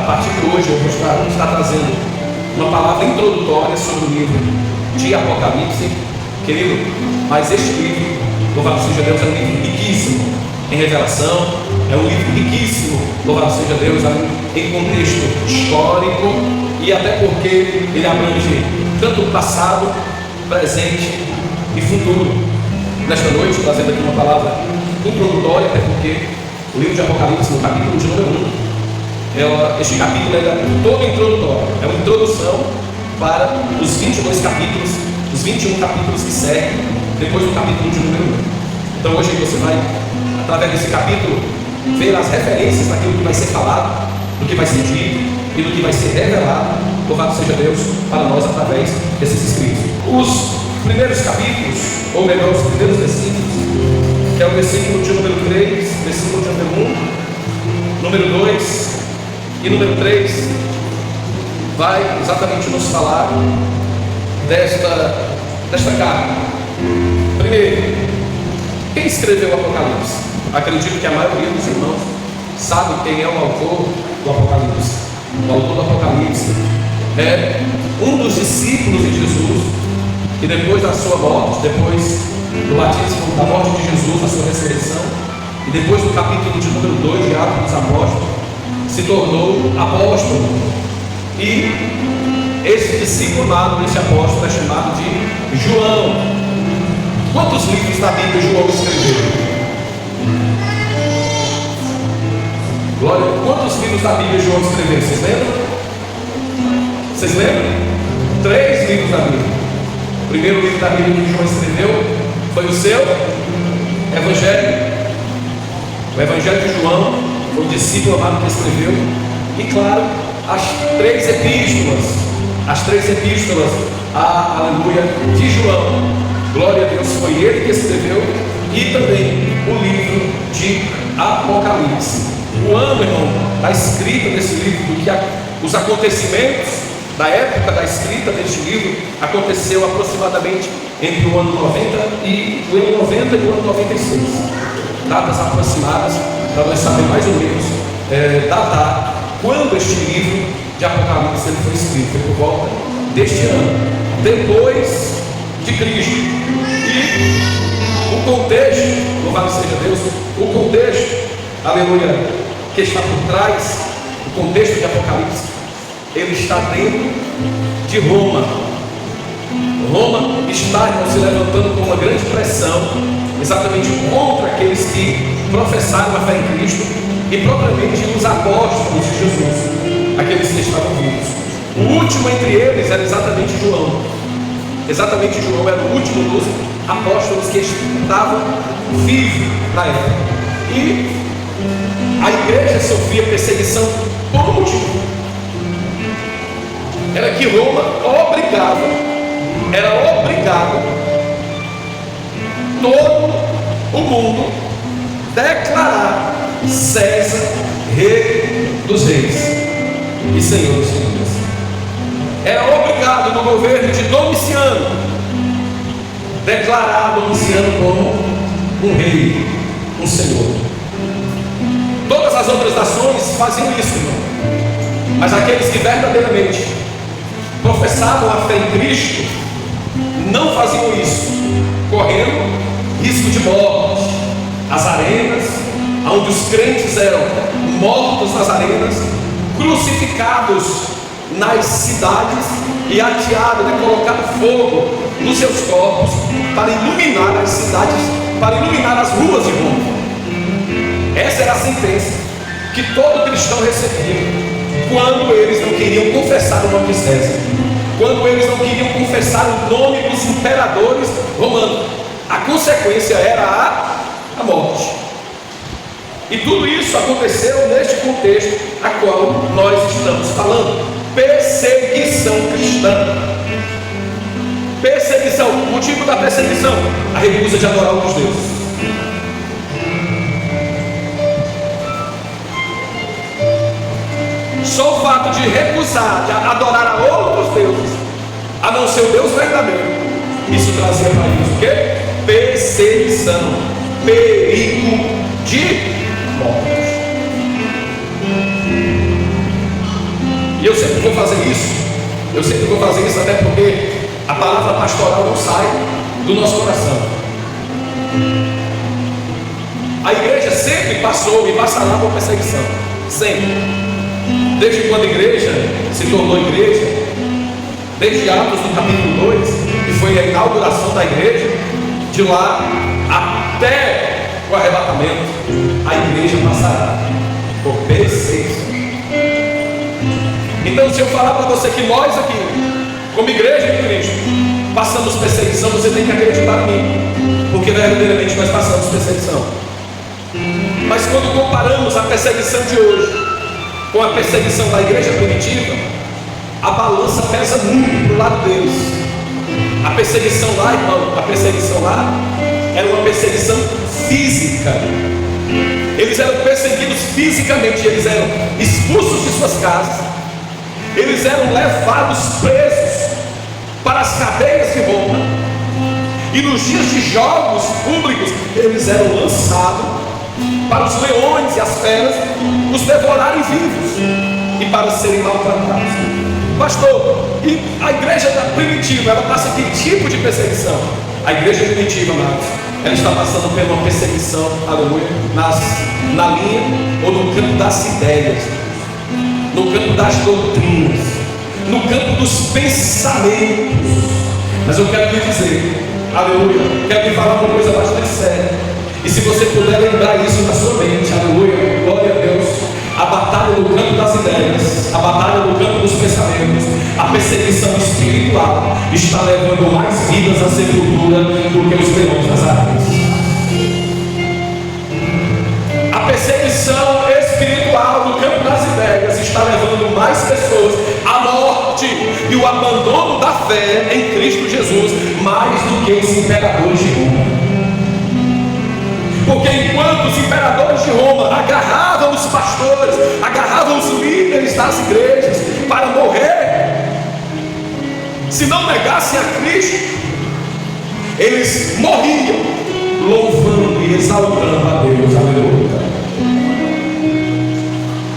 a partir de hoje eu vou estar trazendo uma palavra introdutória sobre o livro de Apocalipse, querido. Mas este livro, louvado seja Deus, é um livro riquíssimo em revelação, é um livro riquíssimo, louvado seja Deus, em contexto histórico, e até porque ele abrange tanto o passado, presente e futuro. Nesta noite, trazendo aqui uma palavra introdutória, até porque o livro de Apocalipse, no capítulo de número 1, este capítulo é todo introdutório, é uma introdução para os 22 capítulos, os 21 capítulos que seguem depois do capítulo de número 1. Então hoje você vai, através desse capítulo, ver as referências daquilo que vai ser falado, do que vai ser dito e do que vai ser revelado, louvado seja Deus, para nós através desses escritos. Os primeiros capítulos, ou melhor, os primeiros versículos, que é o versículo de número 3, versículo de número 1, número 2 e número 3, vai exatamente nos falar desta carta. Primeiro, quem escreveu o Apocalipse? Acredito que a maioria dos irmãos sabe quem é o autor do Apocalipse. O autor do Apocalipse é um dos discípulos de Jesus, que depois da sua morte, depois do batismo, da morte de Jesus, da sua ressurreição, e depois do capítulo de número 2 de Atos dos Apóstolos, se tornou apóstolo. E esse discípulo amado, esse apóstolo, é chamado de João. Quantos livros da Bíblia João escreveu? Glória, quantos livros da Bíblia João escreveu? Vocês lembram? Vocês lembram? 3 livros da Bíblia. O primeiro livro da Bíblia que João escreveu foi o seu Evangelho. O Evangelho de João foi o discípulo amado que escreveu. E claro, as 3 epístolas, aleluia, de João. Glória a Deus, foi ele que escreveu. E também o livro de Apocalipse. O ano, irmão, da escrita desse livro, do que os acontecimentos da época da escrita deste livro aconteceu aproximadamente entre o ano 90 e o ano 96. Datas aproximadas para nós saber mais ou menos datar quando este livro de Apocalipse ele foi escrito. Foi por volta deste ano, depois de Cristo. E o contexto, louvado seja Deus, o contexto, aleluia, que está por trás, o contexto de Apocalipse, ele está dentro de Roma. Roma está, irmão, se levantando com uma grande pressão, exatamente contra aqueles que professaram a fé em Cristo e propriamente os apóstolos de Jesus, aqueles que estavam vivos. O último entre eles era exatamente João. Exatamente João era o último dos apóstolos que estavam vivos na época. E a igreja sofria perseguição por motivo. Era que Roma era obrigado todo o mundo declarar César rei dos reis e senhor dos senhores. Era obrigado no governo de Domiciano declarar Domiciano como um rei, um senhor. Todas as outras nações faziam isso, irmão. Mas aqueles que verdadeiramente professavam a fé em Cristo não faziam isso, correndo risco de morte. As arenas, onde os crentes eram mortos nas arenas, crucificados nas cidades e ateado, colocado fogo nos seus corpos para iluminar as cidades, para iluminar as ruas de Roma. Essa era a sentença que todo cristão recebia quando eles não queriam confessar o nome de César, quando eles não queriam confessar o nome dos imperadores romanos. A consequência era a morte. E tudo isso aconteceu neste contexto a qual nós estamos falando: perseguição cristã. Perseguição, o motivo da perseguição: a recusa de adorar outros deuses. Só o fato de recusar, de adorar a outros deuses, a não ser o Deus verdadeiro, isso trazia para eles o quê? Perseguição, perigo de morte. E eu sempre vou fazer isso, até porque a palavra pastoral não sai do nosso coração. A igreja sempre passou e passará por perseguição, sempre. Desde quando a igreja se tornou igreja, desde Atos do capítulo 2, que foi a inauguração da igreja, de lá até o arrebatamento, a igreja passará por perseguição. Então, se eu falar para você que nós aqui, como igreja de Cristo, passamos perseguição, você tem que acreditar em mim, porque verdadeiramente nós passamos perseguição. Mas quando comparamos a perseguição de hoje com a perseguição da igreja primitiva, a balança pesa muito para o lado deles. A perseguição lá, irmão, era uma perseguição física. Eles eram perseguidos fisicamente, eles eram expulsos de suas casas, eles eram levados presos para as cadeias de Roma, e nos dias de jogos públicos eles eram lançados para os leões e as feras os devorarem vivos e para serem maltratados. Pastor, e a igreja primitiva, ela passa que tipo de perseguição? A igreja primitiva, amados, ela está passando por uma perseguição, aleluia, na linha ou no campo das ideias, no campo das doutrinas, no campo dos pensamentos. Mas eu quero lhe dizer, aleluia, quero lhe falar uma coisa bastante séria. E se você puder lembrar isso na sua mente, aleluia, glória a Deus, a batalha no campo das ideias, a batalha no campo dos pensamentos, a perseguição espiritual está levando mais vidas à sepultura do que os leões das áreas. A perseguição espiritual no campo das ideias está levando mais pessoas à morte e o abandono da fé em Cristo Jesus, mais do que os imperadores de Roma. Porque enquanto os imperadores de Roma agarravam os pastores, agarravam os líderes das igrejas para morrer, se não negassem a Cristo, eles morriam louvando e exaltando a Deus. Aleluia.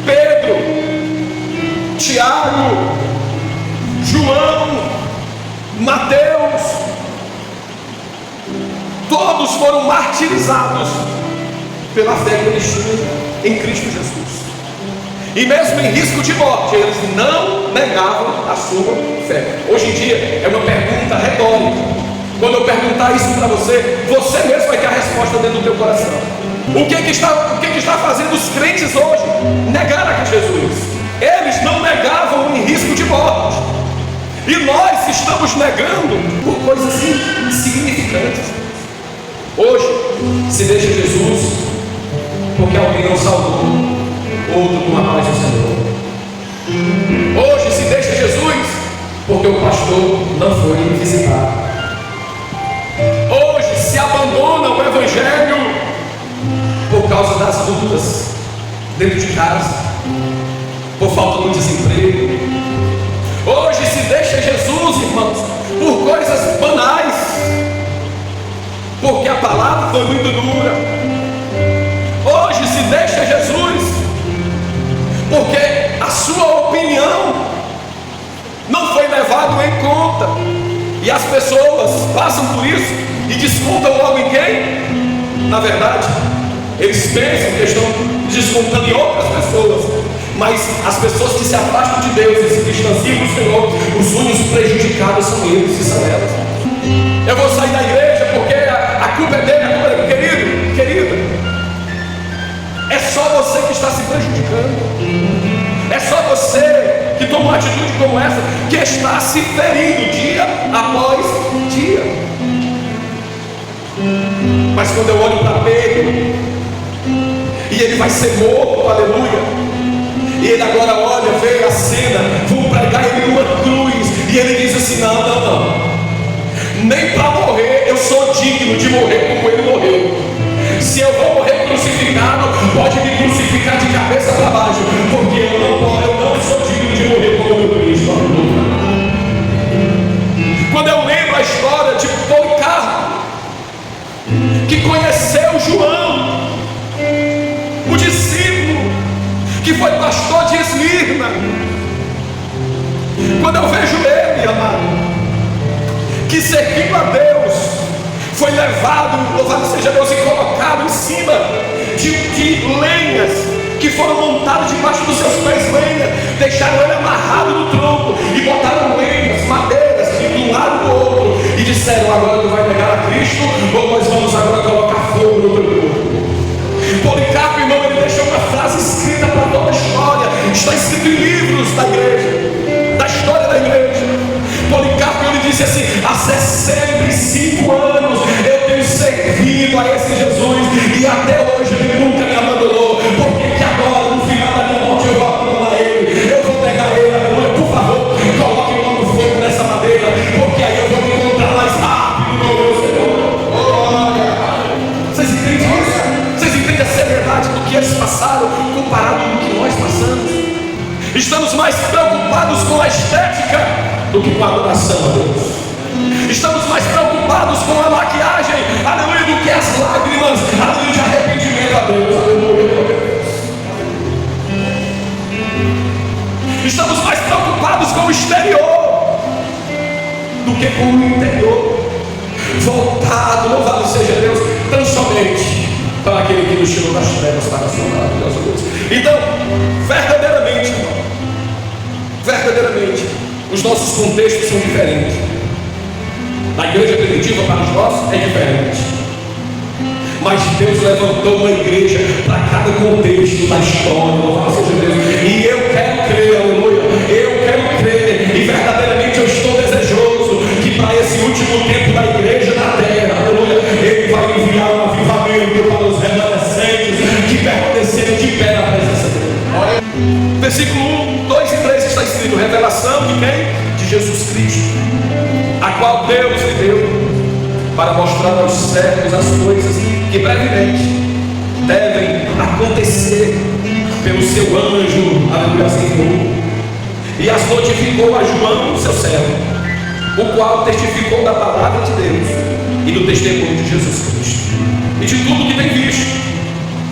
Pedro, Tiago, João, Mateus, todos foram martirizados pela fé que eles tinham em Cristo Jesus. E mesmo em risco de morte, eles não negavam a sua fé. Hoje em dia é uma pergunta retórica. Quando eu perguntar isso para você, você mesmo vai ter a resposta dentro do teu coração. O que está fazendo os crentes hoje negar a Jesus? Eles não negavam em risco de morte, e nós estamos negando por coisas insignificantes. Hoje se deixa Jesus porque alguém não salvou outro com a paz do Senhor. Hoje se deixa Jesus porque o pastor não foi visitar. Hoje se abandona o Evangelho por causa das lutas dentro de casa, por falta do desemprego. Hoje se deixa Jesus, irmãos, por coisas banais, porque a palavra foi muito dura. Hoje se deixa Jesus porque a sua opinião não foi levada em conta, e as pessoas passam por isso e descontam logo em quem? Na verdade, eles pensam que estão descontando em outras pessoas, mas as pessoas que se afastam de Deus e se distanciam do Senhor, os únicos prejudicados são eles e são elas. Eu vou sair da igreja porque a culpa é dele, a culpa é dele. Querida, é só você que está se prejudicando. É só você que toma uma atitude como essa, que está se ferindo dia após dia. Mas quando eu olho para Pedro, e ele vai ser morto, aleluia, e ele agora olha, vê a cena, vão pregar ele numa cruz, e ele diz assim: não, nem para morrer eu sou digno de morrer como ele morreu. Se eu vou morrer crucificado, pode me crucificar de cabeça para baixo, porque eu não sou digno de morrer como meu Cristo. Quando eu lembro a história de Policarpo, que conheceu João, o discípulo que foi pastor de Esmirna, Quando eu vejo ele, amado, que servindo a Deus, foi levado, louvado seja Deus, e colocado em cima de lenhas que foram montadas debaixo dos seus pés, lenhas, deixaram ele amarrado no tronco e botaram lenhas, madeiras de um lado do outro e disseram: agora tu vai negar a Cristo ou nós vamos agora colocar fogo no teu corpo. Policarpo, irmão, ele deixou uma frase escrita para toda a história, está escrito em livros da igreja, da história da igreja. Policarpo, ele disse assim: há 65 anos eu tenho servido a esse Jesus e até hoje ele nunca me abandonou. Por que agora, no final da minha morte, eu vou abandonar ele? Eu vou pegar ele, aleluia. Por favor, coloque logo fogo nessa madeira, porque aí eu vou me encontrar mais rápido com o meu Senhor. Vocês entendem isso? Vocês entendem a seriedade do que eles passaram comparado com o que nós passamos? Estamos mais preocupados com a estética do que com a adoração a Deus. Estamos mais preocupados com a maquiagem, aleluia, do que as lágrimas, aleluia, de arrependimento a Deus, aleluia. Estamos mais preocupados com o exterior do que com o interior, voltado, louvado seja Deus, tão somente para aquele que nos tirou das trevas para a sua maravilhosa luz. Então, verdadeiramente, os nossos contextos são diferentes. Na igreja primitiva, para os nossos, é diferente. Mas Deus levantou uma igreja para cada contexto da história, louvado seja Deus. E eu quero crer, aleluia, eu quero crer, e verdadeiramente eu estou desejoso que para esse último tempo da igreja na terra, aleluia, Ele vai enviar um avivamento para os remanescentes que permaneceram de pé na presença dele. Versículo 1, 2 e 3 está escrito: revelação de quem? De Jesus Cristo, a qual Deus lhe deu para mostrar aos servos as coisas que brevemente devem acontecer pelo seu anjo, aleluia, enviou, e as notificou a João, seu servo, o qual testificou da palavra de Deus e do testemunho de Jesus Cristo e de tudo que tem visto.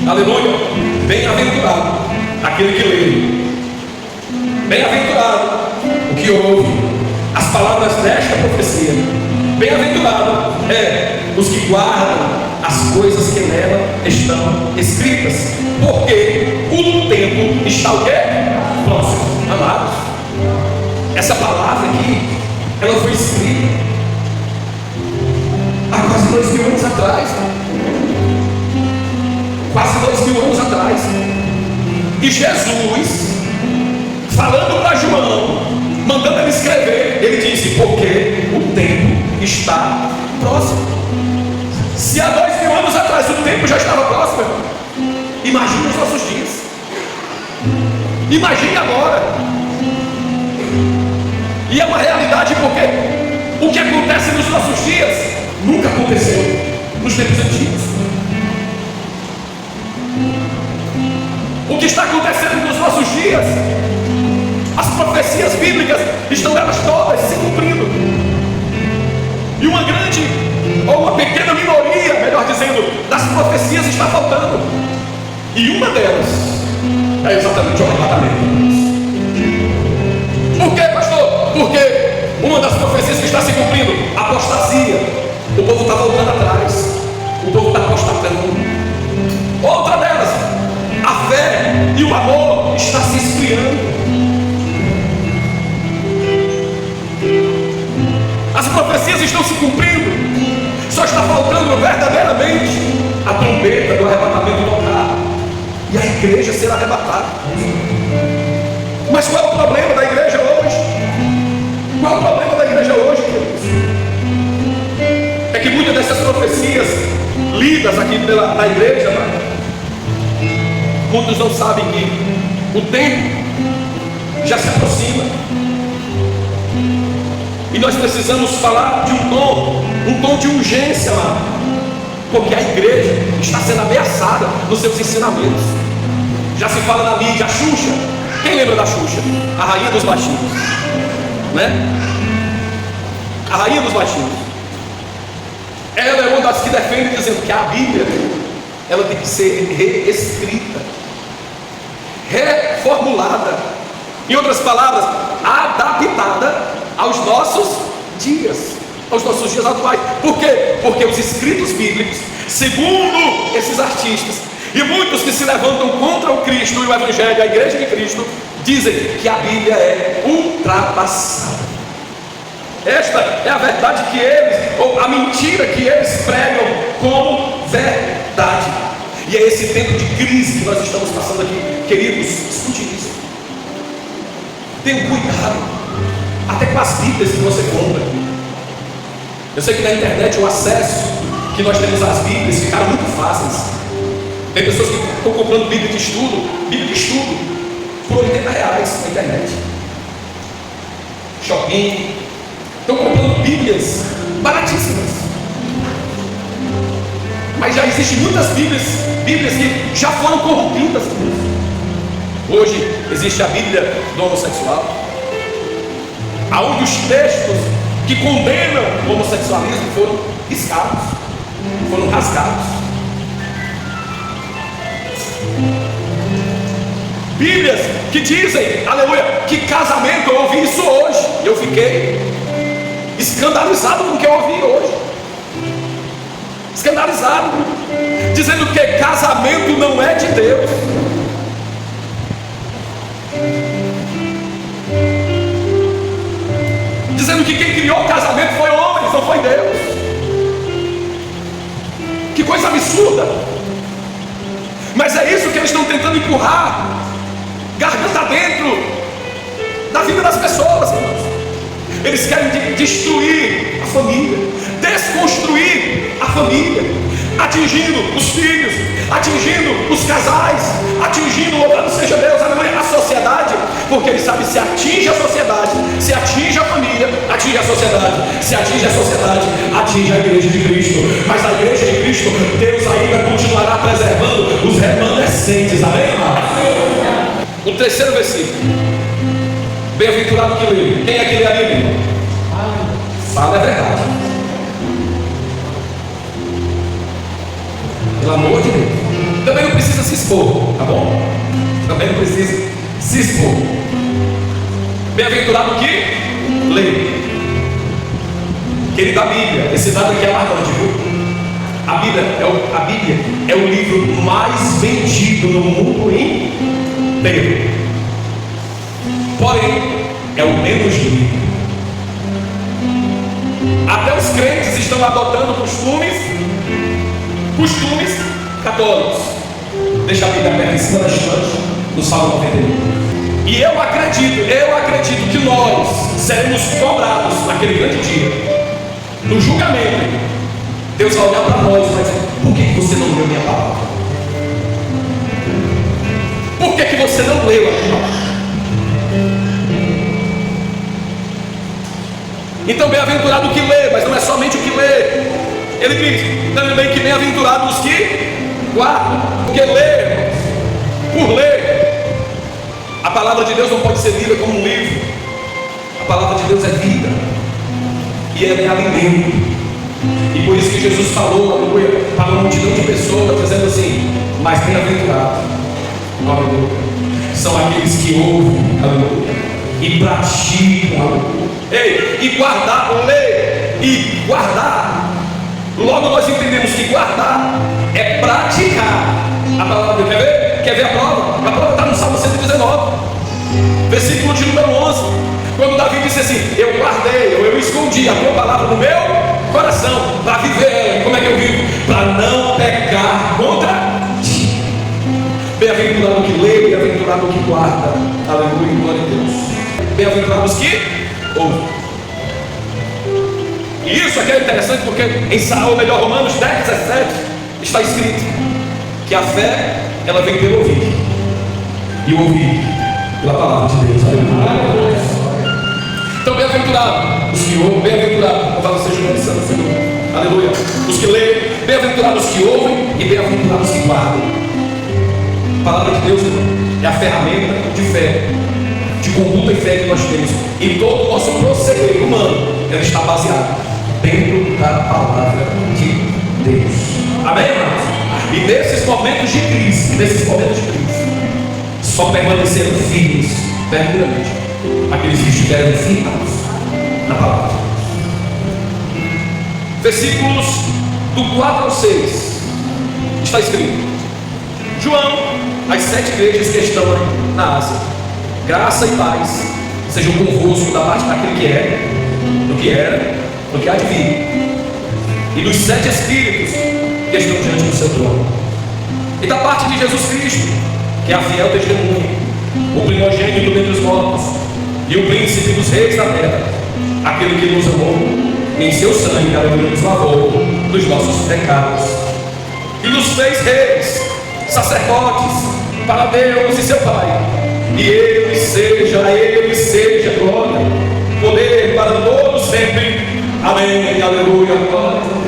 Aleluia. Bem-aventurado aquele que lê, bem-aventurado o que ouve as palavras desta profecia. Bem-aventurado os que guardam as coisas que nela estão escritas, porque o tempo está o quê? Próximo. Amados, essa palavra aqui, ela foi escrita há quase 2000 anos atrás. Quase 2000 anos atrás. E Jesus, falando para João, mandando ele escrever, ele disse: porque o tempo está próximo. Se há 2000 anos atrás o tempo já estava próximo, imagine os nossos dias, imagine agora. E é uma realidade, porque o que acontece nos nossos dias nunca aconteceu nos tempos antigos. O que está acontecendo nos nossos dias, as profecias bíblicas estão elas todas se cumprindo, e uma grande ou uma pequena minoria, melhor dizendo, das profecias está faltando, e uma delas é exatamente o arrebatamento. Por quê, pastor? Porque uma das profecias que está se cumprindo, apostasia, o povo está voltando atrás, o povo está apostatando. Outra delas, a fé e o amor está se esfriando. As profecias estão se cumprindo, só está faltando verdadeiramente a trombeta do arrebatamento tocar e a igreja será arrebatada. Mas qual é o problema da igreja hoje? Qual é o problema da igreja hoje, queridos? É que muitas dessas profecias lidas aqui na igreja, muitos não sabem que o tempo já se aproxima. E nós precisamos falar de um tom de urgência lá, porque a igreja está sendo ameaçada nos seus ensinamentos. Já se fala na mídia, a Xuxa. Quem lembra da Xuxa? A rainha dos baixinhos, né? A rainha dos baixinhos. Ela é uma das que defende, dizendo que a Bíblia, ela tem que ser reescrita, reformulada, Em outras palavras, adaptada aos nossos dias, atuais. Por quê? Porque os escritos bíblicos, segundo esses artistas, e muitos que se levantam contra o Cristo e o Evangelho, a igreja de Cristo, dizem que a Bíblia é ultrapassada. Esta é a verdade que eles, ou a mentira que eles pregam como verdade. E é esse tempo de crise que nós estamos passando aqui. Queridos, escute isso. Tenha cuidado, até com as Bíblias que você compra. Eu sei que na internet o acesso que nós temos às Bíblias ficaram muito fáceis. Tem pessoas que estão comprando Bíblia de estudo por R$80 na internet. Shopping. Estão comprando Bíblias baratíssimas. Mas já existem muitas Bíblias que já foram corrompidas. Hoje existe a Bíblia do homossexual, aonde os textos que condenam o homossexualismo foram riscados, foram rasgados. Bíblias que dizem, aleluia, que casamento, eu ouvi isso hoje, e eu fiquei escandalizado com o que eu ouvi hoje. Escandalizado, dizendo que casamento não é de Deus. Dizendo que quem criou o casamento foi homem, não foi Deus. Que coisa absurda. Mas é isso que eles estão tentando empurrar garganta dentro da vida das pessoas, irmãos. Eles querem destruir a família, desconstruir a família, atingindo os filhos, atingindo os casais, atingindo, louvado seja Deus, a sociedade, porque ele sabe, se atinge a sociedade, se atinge a família, atinge a sociedade, se atinge a sociedade, atinge a igreja de Cristo. Mas a igreja de Cristo, Deus ainda continuará preservando os remanescentes, amém, irmão? O terceiro versículo, bem-aventurado que lê. Quem é que lê a Bíblia? Fala a verdade. Pelo amor de Deus. Também não precisa se expor, tá bom? Também não precisa se expor. Bem-aventurado que lê. Querido, a Bíblia, esse dado aqui é marcante, viu? A Bíblia é o livro mais vendido no mundo inteiro. Porém, é o menos lido. Até os crentes estão adotando costumes católicos. Deixa a Bíblia aberta em cima da estante, no Salmo 91. E eu acredito que nós seremos cobrados naquele grande dia, no julgamento. Deus vai olhar para nós e vai dizer: por que você não leu minha palavra? Por que você não leu a minha palavra? Então, bem-aventurado o que lê, mas não é somente o que lê. Ele diz também que bem-aventurado os que guardam, porque lê, por ler. A palavra de Deus não pode ser lida como um livro. A palavra de Deus é vida, e ela é alimento. E por isso que Jesus falou, aleluia, para uma multidão de pessoas, dizendo assim: mas bem-aventurado, aleluia, são aqueles que ouvem, aleluia, e praticam, aleluia. Ei, e guardar, ler e guardar. Logo nós entendemos que guardar é praticar a palavra de Deus. Quer ver a prova? A prova está no Salmo 119, versículo de número 11. Quando Davi disse assim: eu guardei, ou eu escondi a tua palavra no meu coração, para viver ela. Como é que eu vivo? Para não pecar contra ti. Bem-aventurado que lê, bem-aventurado que guarda. Aleluia, glória a Deus. Bem-aventurados que ouvem. E isso aqui é interessante, porque em Romanos 10:17 está escrito que a fé, ela vem pelo ouvir, e o ouvir pela palavra de Deus. Aleluia. Então, bem-aventurado os que ouvem, bem-aventurado, louvado seja o nome do Senhor. Aleluia. Os que leem, bem-aventurados os que ouvem, e bem-aventurados os que guardam. A palavra de Deus é a ferramenta de fé, de conduta e fé que nós temos. E todo o nosso proceder humano, ela está baseado dentro da palavra de Deus. Amém, irmãos? E nesses momentos de crise, só permaneceram firmes verdadeiramente aqueles que estiverem firmados na palavra. Versículos do 4 ao 6 está escrito: João, as 7 igrejas que estão na Ásia, graça e paz sejam convosco da parte daquele que é, do que era, do que há de vir, e dos 7 Espíritos que estão diante do seu trono, e da parte de Jesus Cristo, que é a fiel testemunha, o primogênito dentre os mortos, e o príncipe dos reis da terra, aquele que nos amou, e em seu sangue nos lavou dos nossos pecados, e nos fez reis, sacerdotes, para Deus e seu Pai, e a Ele seja glória, poder para todos sempre. Amém, aleluia, glória a Deus.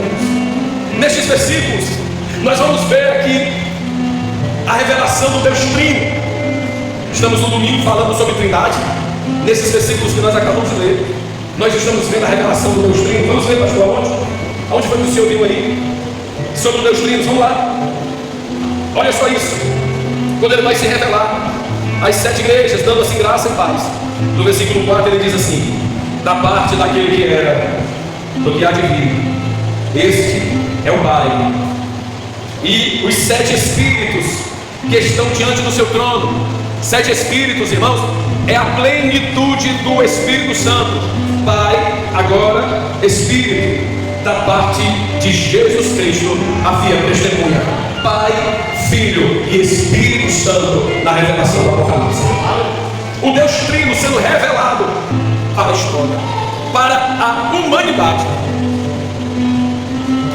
Nestes versículos, nós vamos ver aqui a revelação do Deus Trino. Estamos no domingo falando sobre Trindade. Nesses versículos que nós acabamos de ler, nós estamos vendo a revelação do Deus Trino. Vamos ver, pastor, aonde? Aonde foi que o senhor viu aí? Sobre o Deus Trino, vamos lá. Olha só isso. Quando ele vai se revelar às 7 igrejas, dando assim graça e paz. No versículo 4 ele diz assim: da parte daquele que era, do que há de vir, este é o Pai, e os 7 Espíritos que estão diante do seu trono. 7 Espíritos, irmãos, é a plenitude do Espírito Santo. Pai, agora Espírito, da parte de Jesus Cristo, a fiel testemunha. Pai, Filho e Espírito Santo na revelação do Apocalipse. O Deus Trino sendo revelado para a história, para a humanidade,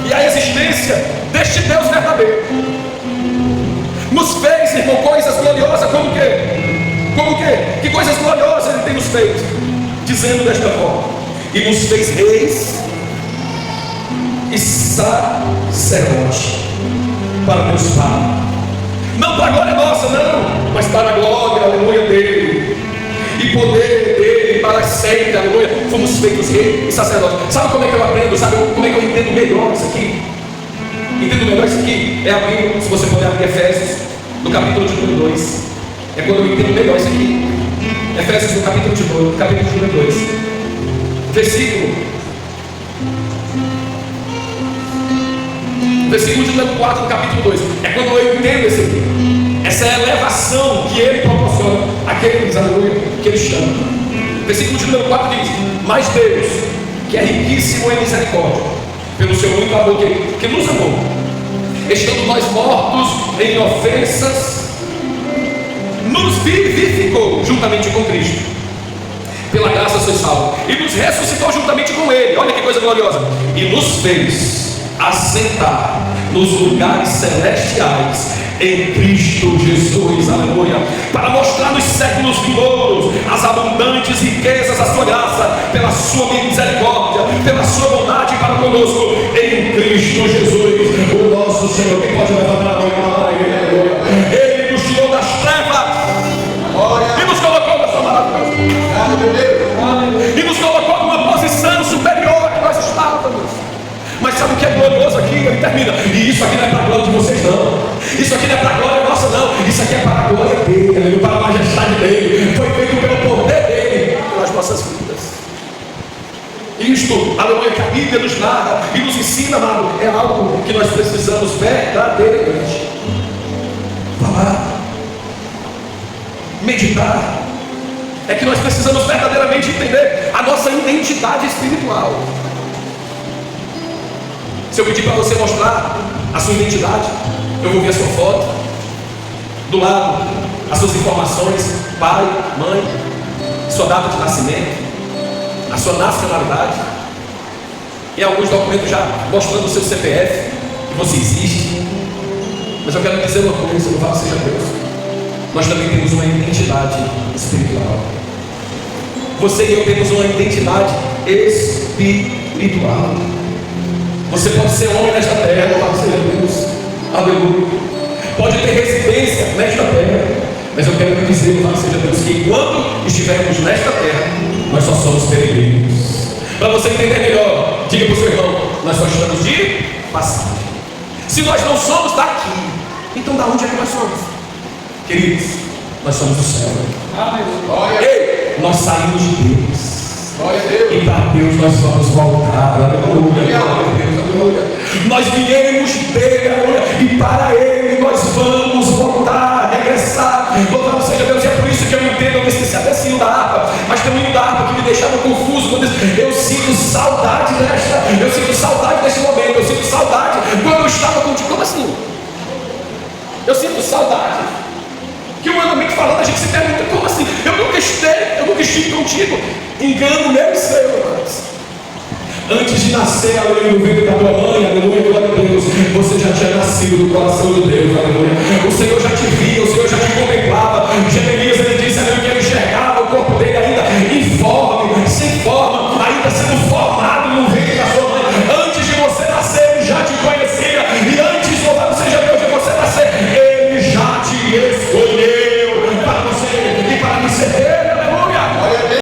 e a existência deste Deus verdadeiro nos fez, irmão, coisas gloriosas. Como que? Como que? Que coisas gloriosas Ele tem nos feito? Dizendo desta forma: e nos fez reis e sacerdote para Deus Pai. Não para a glória nossa, não, mas para a glória, aleluia, dele, e poder dele para sempre, aleluia. Fomos feitos reis e sacerdotes. Sabe como é que eu aprendo? Sabe como é que eu entendo melhor isso aqui? Entendo melhor isso aqui? É abrir, se você puder abrir Efésios, no capítulo de número 2. É quando eu entendo melhor isso aqui. Efésios no capítulo de número 2. Versículo de número 4 do capítulo 2. É quando eu entendo esse aqui. Essa é a elevação que ele proporciona àqueles, aleluia, que ele chama. Versículo de número 4 diz: mas Deus, que é riquíssimo em misericórdia, pelo seu muito amor que nos amou, estando nós mortos em ofensas, nos vivificou juntamente com Cristo. Pela graça sois salvos, e nos ressuscitou juntamente com Ele. Olha que coisa gloriosa. E nos fez assentar nos lugares celestiais em Cristo Jesus, aleluia, para mostrar nos séculos vindouros as abundantes riquezas da sua graça, pela sua misericórdia, pela sua bondade para conosco em Cristo Jesus, o nosso Senhor. Quem pode levantar a mão, aleluia? Ele nos tirou das trevas e nos colocou na sua maravilhosa, e nos colocou numa posição superior a que nós estávamos. Mas sabe o que é glorioso aqui? Ele termina: e isso aqui não é para a glória de vocês, não. Isso aqui não é para a glória nossa, não. Isso aqui é para a glória dele, para a majestade dele. Foi feito pelo poder dele, pelas nossas vidas. Isto, aleluia, que a Bíblia nos narra e nos ensina, amado, é algo que nós precisamos verdadeiramente falar, meditar. É que nós precisamos verdadeiramente entender a nossa identidade espiritual. Se eu pedir para você mostrar a sua identidade, eu vou ver a sua foto, do lado as suas informações, pai, mãe, sua data de nascimento, a sua nacionalidade, e alguns documentos já mostrando o seu CPF, que você existe. Mas eu quero dizer uma coisa: louvado seja Deus, nós também temos uma identidade espiritual. Você e eu temos uma identidade espiritual. Você pode ser homem nesta terra, louvado seja Deus, aleluia. Pode ter residência nesta terra, mas eu quero dizer, louvado seja Deus, que enquanto estivermos nesta terra, nós só somos peregrinos. Para você entender melhor, diga para o seu irmão: nós só estamos de passagem. Se nós não somos daqui, então da onde é que nós somos? Queridos, Nós somos o céu. Ei, nós saímos de Deus. E para Deus nós vamos voltar. Aleluia. Nós viemos dele, aleluia, e para ele nós vamos voltar, regressar. Louvado seja Deus. E é por isso que eu entendo, eu esqueci até sim da harpa, mas tem um hino da harpa que me deixava confuso quando eu sinto saudade eu sinto saudade deste momento, eu sinto saudade quando eu estava contigo. Como assim? Eu sinto saudade. Que humanamente falando, a gente se pergunta, como assim? Eu nunca estive contigo. Engano meu e seu, irmãos. Antes de nascer, aleluia, no ventre da tua mãe, aleluia, glória a Deus, você já tinha nascido do coração de Deus, aleluia. O Senhor já te via, o Senhor já te contemplava. Jeremias